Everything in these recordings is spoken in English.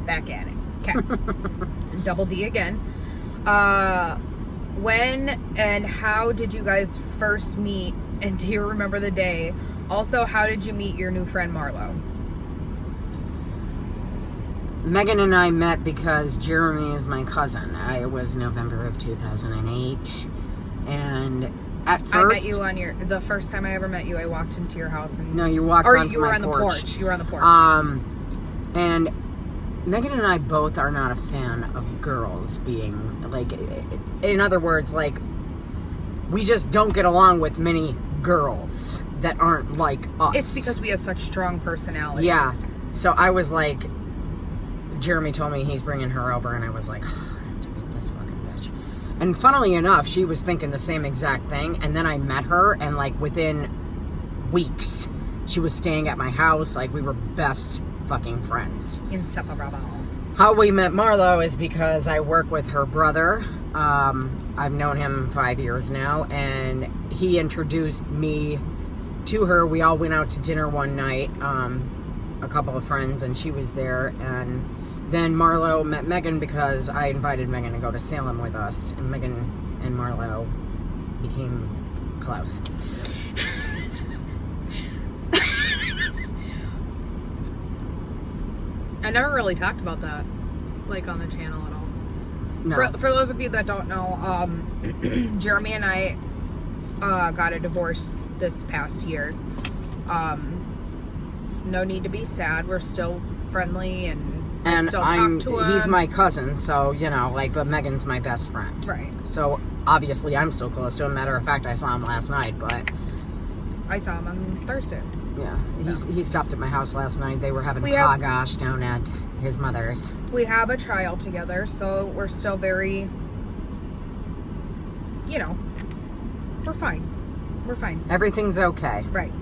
back at it. Okay. Double D again. When and how did you guys first meet? And do you remember the day? Also, how did you meet your new friend Marlo? Megan and I met because Jeremy is my cousin. It was November of 2008. And at first... I met you on the first time I ever met you, I walked into your house and... No, you walked onto my porch. You were on the porch. And Megan and I both are not a fan of girls being, like... In other words, like, we just don't get along with many girls that aren't like us. It's because we have such strong personalities. Yeah. So I was like... Jeremy told me he's bringing her over, and I was like, I have to meet this fucking bitch. And funnily enough, she was thinking the same exact thing, and then I met her, and like within weeks, she was staying at my house. Like, we were best fucking friends. Inseparable. How we met Marlo is because I work with her brother. I've known him 5 years now, and he introduced me to her. We all went out to dinner one night, a couple of friends, and she was there, and then Marlo met Megan because I invited Megan to go to Salem with us, and Megan and Marlo became close. I never really talked about that, like, on the channel at all. No. For those of you that don't know, Jeremy and I got a divorce this past year. No need to be sad. We're still friendly and still talk to him. He's my cousin, so, you know, like, but Megan's my best friend. Right. So, obviously, I'm still close to him. Matter of fact, I saw him last night, but... I saw him on Thursday. Yeah, he stopped at my house last night. They were having gosh down at his mother's. We have a child together, so we're still very, you know, we're fine. We're fine. Everything's okay. Right.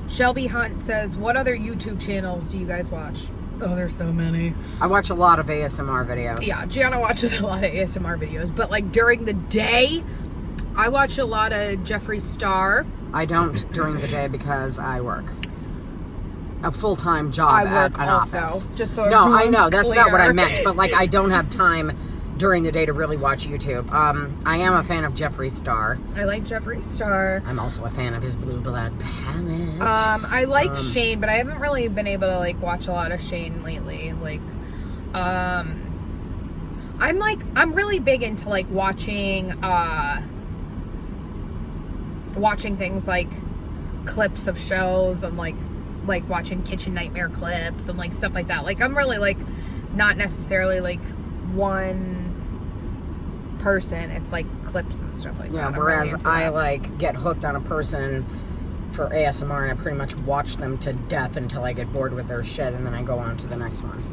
Shelby Hunt says, what other YouTube channels do you guys watch? Oh, there's so many. I watch a lot of ASMR videos. Yeah, Gianna watches a lot of ASMR videos, but like during the day, I watch a lot of Jeffree Star. I don't during the day because I work a full-time job at an office. Just so no, I know that's clear. not what I meant, but like I don't have time during the day to really watch YouTube. I am a fan of Jeffree Star. I like Jeffree Star. I'm also a fan of his Blue Blood palette. I like Shane, but I haven't really been able to like watch a lot of Shane lately. Like, I'm really big into like watching things like clips of shows and like watching Kitchen Nightmare clips and like stuff like that. Like, I'm really like not necessarily like one person. It's like clips and stuff like that. Yeah, whereas I like get hooked on a person for ASMR and I pretty much watch them to death until I get bored with their shit and then I go on to the next one.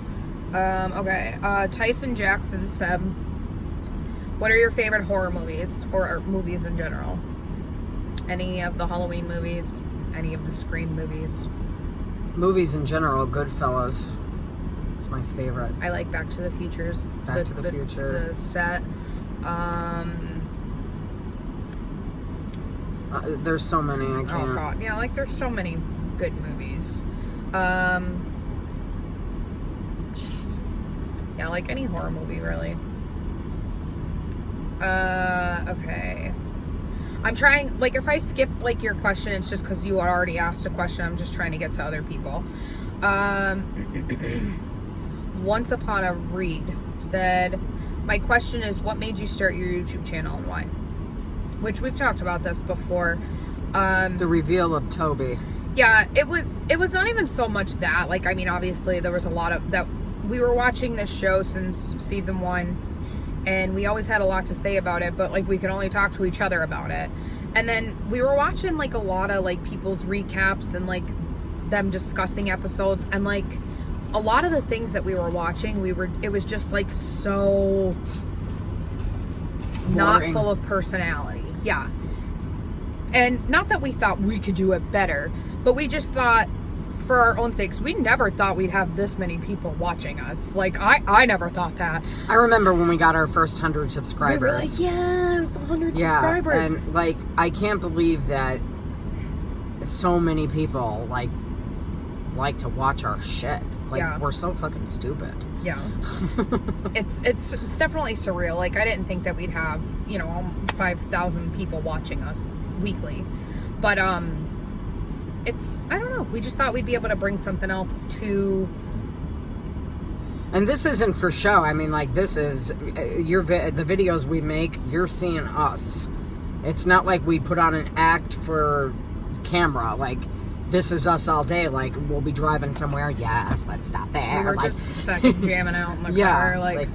Okay. Tyson Jackson said, what are your favorite horror movies or movies in general? Any of the Halloween movies? Any of the Scream movies? Movies in general, Goodfellas. It's my favorite. I like Back to the Future's. Back to the Future. The set. There's so many, I can't. Oh god, yeah, like there's so many good movies. Yeah, like any horror movie, really. Okay. I'm trying, like, if I skip, like, your question, it's just because you already asked a question. I'm just trying to get to other people. Once Upon a Read said, my question is, what made you start your YouTube channel and why? Which we've talked about this before. The reveal of Toby. Yeah, it was not even so much that. Like, I mean, obviously, there was a lot of that. We were watching this show since season 1. And we always had a lot to say about it, but like we could only talk to each other about it. And then we were watching like a lot of like people's recaps and like them discussing episodes, and like a lot of the things that we were watching, it was just like so not full of personality. Yeah. And not that we thought we could do it better, but we just thought, for our own sakes, we never thought we'd have this many people watching us. Like, I never thought that. I remember when we got our first 100 subscribers. We were like, yes, 100 subscribers. And, like, I can't believe that so many people, like, like to watch our shit. Like, Yeah. we're so fucking stupid. Yeah. It's definitely surreal. Like, I didn't think that we'd have, 5,000 people watching us weekly. But, I don't know. We just thought we'd be able to bring something else to... And this isn't for show. I mean, like, this is the videos we make, you're seeing us. It's not like we put on an act for camera. Like, this is us all day. Like, we'll be driving somewhere. Yes, let's stop there. We were like, just fucking jamming out in the car. Like,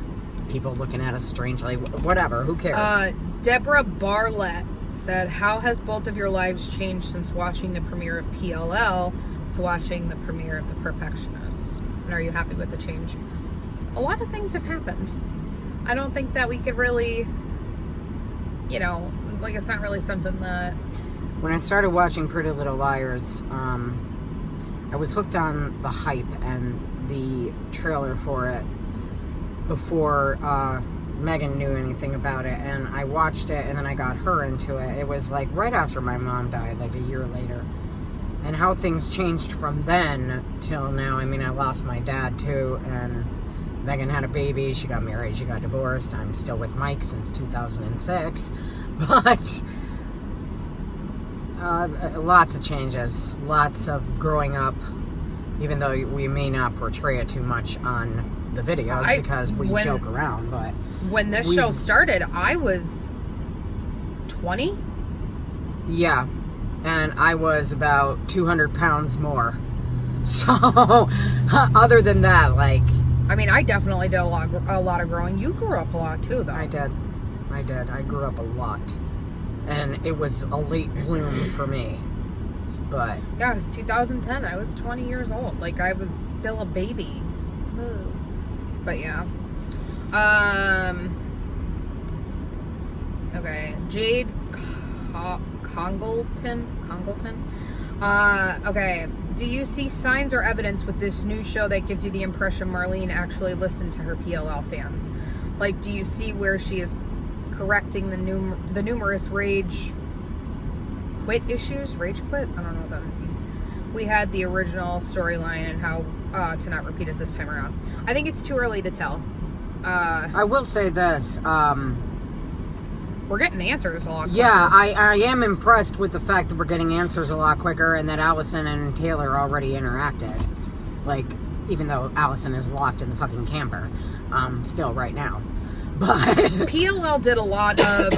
people looking at us strangely. Whatever. Who cares? Deborah Barlett said, how has both of your lives changed since watching the premiere of PLL to watching the premiere of The Perfectionist? And are you happy with the change? A lot of things have happened. I don't think that we could really, like, it's not really something that... When I started watching Pretty Little Liars, I was hooked on the hype and the trailer for it before Megan knew anything about it. And I watched it, and then I got her into it. It was like right after my mom died, like a year later. And how things changed from then till now. I mean, I lost my dad too, and Megan had a baby, she got married, she got divorced. I'm still with Mike since 2006. But lots of changes, lots of growing up, even though we may not portray it too much on the videos because we joke around. But when this show started, I was 20. Yeah, and I was about 200 pounds more. So, other than that, like... I mean, I definitely did a lot of growing. You grew up a lot too, though. I did. I grew up a lot. And it was a late bloom for me. But... Yeah, it was 2010. I was 20 years old. Like, I was still a baby. But yeah. Okay. Jade Congleton? Okay. Do you see signs or evidence with this new show that gives you the impression Marlene actually listened to her PLL fans? Like, do you see where she is correcting the numerous rage quit issues? Rage quit? I don't know what that means. We had the original storyline and how to not repeat it this time around. I think it's too early to tell. I will say this. We're getting answers a lot quicker. Yeah, I am impressed with the fact that we're getting answers a lot quicker and that Allison and Taylor already interacted. Like, even though Allison is locked in the fucking camper. Still right now. But... PLL did a lot of...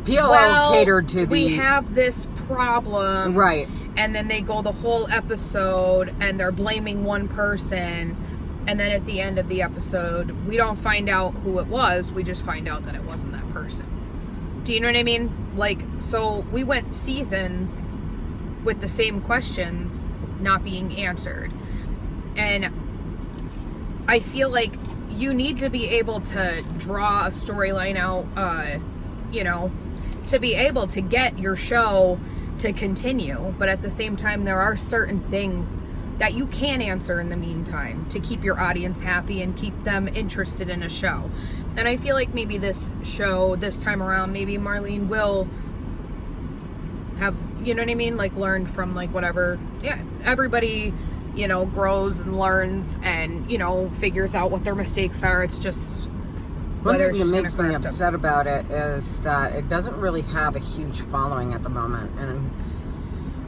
PLL catered to the... we have this problem. Right. And then they go the whole episode and they're blaming one person. And then at the end of the episode, we don't find out who it was. We just find out that it wasn't that person. Do you know what I mean? Like, so we went seasons with the same questions not being answered. And I feel like you need to be able to draw a storyline out, to be able to get your show to continue. But at the same time, there are certain things that you can answer in the meantime to keep your audience happy and keep them interested in a show. And I feel like maybe this show, this time around, maybe Marlene will have, you know what I mean? Like, learned from, like, whatever. Yeah, everybody, grows and learns and, figures out what their mistakes are. It's just... One thing that makes me upset about it is that it doesn't really have a huge following at the moment. And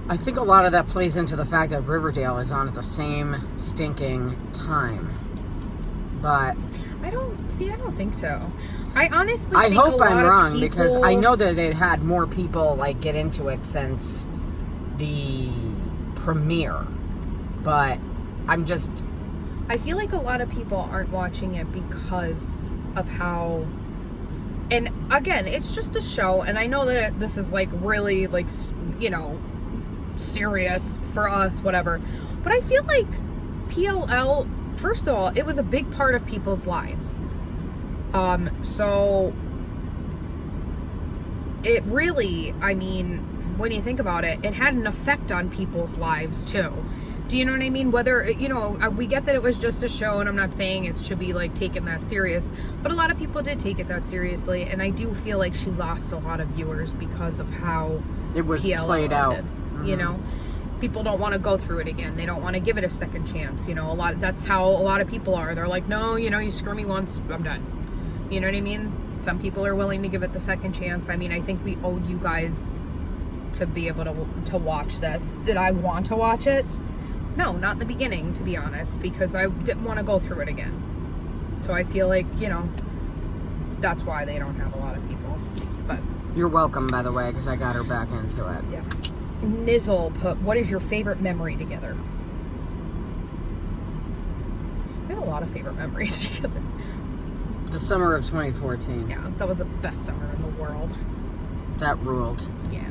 I think a lot of that plays into the fact that Riverdale is on at the same stinking time. But I don't think so. I honestly I think hope I'm wrong people... because I know that it had more people like get into it since the premiere. But I feel like a lot of people aren't watching it because of how... And again, it's just a show, and I know that this is like really like, serious for us, whatever. But I feel like PLL, first of all, it was a big part of people's lives. So it really, I mean, when you think about it, it had an effect on people's lives too. Do you know what I mean? Whether, we get that it was just a show, and I'm not saying it should be like taken that serious, but a lot of people did take it that seriously, and I do feel like she lost a lot of viewers because of how it was PLL played out. ended, people don't want to go through it again. They don't want to give it a second chance. You know, that's how a lot of people are. They're like, no, you know, you screw me once, I'm done. You know what I mean? Some people are willing to give it the second chance. I mean, I think we owed you guys to be able to watch this. Did I want to watch it? No, not in the beginning, to be honest, because I didn't want to go through it again. So I feel like, you know, that's why they don't have a lot of people. But You're welcome, by the way, because I got her back into it. yeah. Nizzle put, what is your favorite memory together? We have a lot of favorite memories together. The summer of 2014. Yeah, that was the best summer in the world. That ruled. Yeah.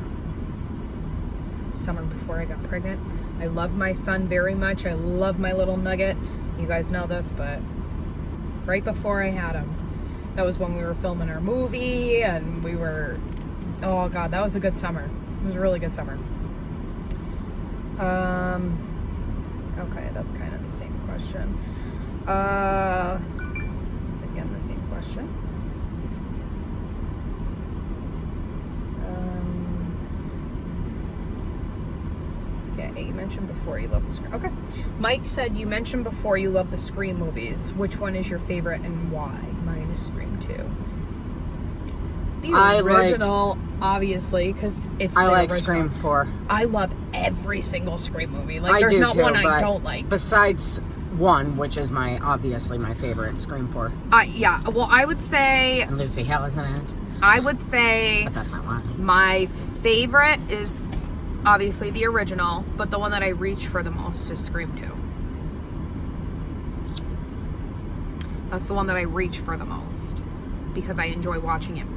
Summer before I got pregnant. I love my son very much. I love my little nugget. You guys know this, but right before I had him, that was when we were filming our movie, and we were, oh God, that was a good summer. It was a really good summer. Okay, that's kind of the same question. It's again the same question. Okay, you mentioned before you love the Scream. Okay. Mike said you mentioned before you love the Scream movies. Which one is your favorite and why? Mine is Scream 2. The original, obviously, because it's the I like original. Scream 4. I love every single Scream movie. Like, I there's do not too, one but I don't like. Besides 1, which is obviously my favorite, Scream 4. Yeah, well, I would say... And Lucy Hale is in it. I would say... But that's not why. My favorite is obviously the original, but the one that I reach for the most is Scream 2. That's the one that I reach for the most because I enjoy watching it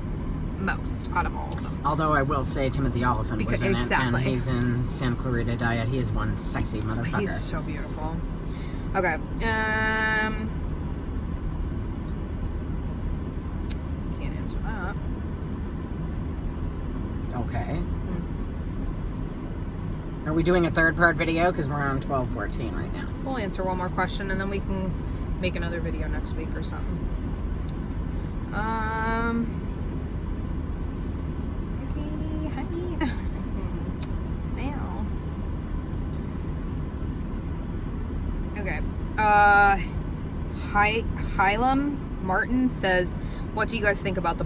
most out of all of them. Although I will say Timothy Olyphant was in it, and he's in Santa Clarita Diet. He is one sexy motherfucker. He's so beautiful. Okay. Can't answer that. Okay. Are we doing a third part video? Because we're on 12:14 right now. We'll answer one more question and then we can make another video next week or something. Okay, honey. Now. Okay. Hylam Martin says, what do you guys think about the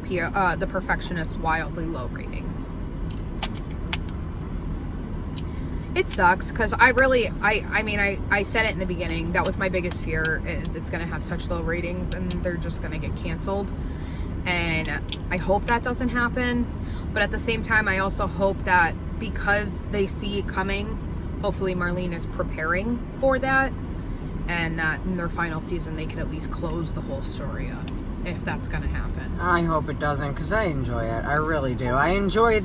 Perfectionist wildly low ratings? It sucks because I said it in the beginning. That was my biggest fear, is it's going to have such low ratings and they're just going to get canceled. And I hope that doesn't happen. But at the same time, I also hope that because they see it coming, hopefully Marlene is preparing for that. And that in their final season, they can at least close the whole story up, if that's going to happen. I hope it doesn't, because I enjoy it. I really do. I enjoy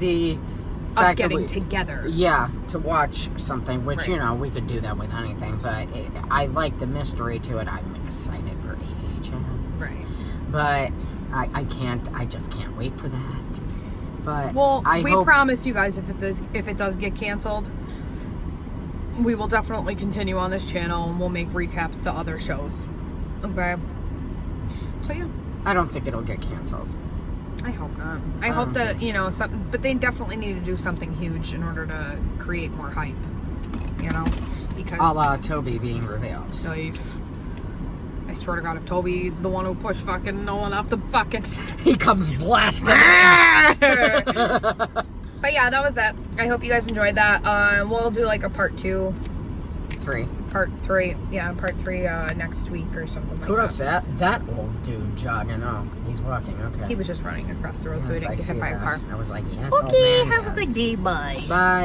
Us getting together. Yeah, to watch something, which, Right. you know, we could do that with anything, but I like the mystery to it. I'm excited for AHM. Right. But I just can't wait for that. But Well, I we hope, promise you guys, if it does get canceled, we will definitely continue on this channel and we'll make recaps to other shows. Okay? So yeah. I don't think it'll get canceled. I hope not. I hope that, you know, but they definitely need to do something huge in order to create more hype. You know? Because A la Toby being revealed. I swear to God, if Toby's the one who pushed fucking Nolan off the fucking... He comes blasting. But yeah, that was it. I hope you guys enjoyed that. We'll do like a part 3 next week or something like Kudos that. to that old dude jogging. Oh, he's walking. Okay. He was just running across the road so he Yes, didn't I get hit see by a that. car. I was like, yes. Okay, old man, have a yes. good day. Bye. Bye.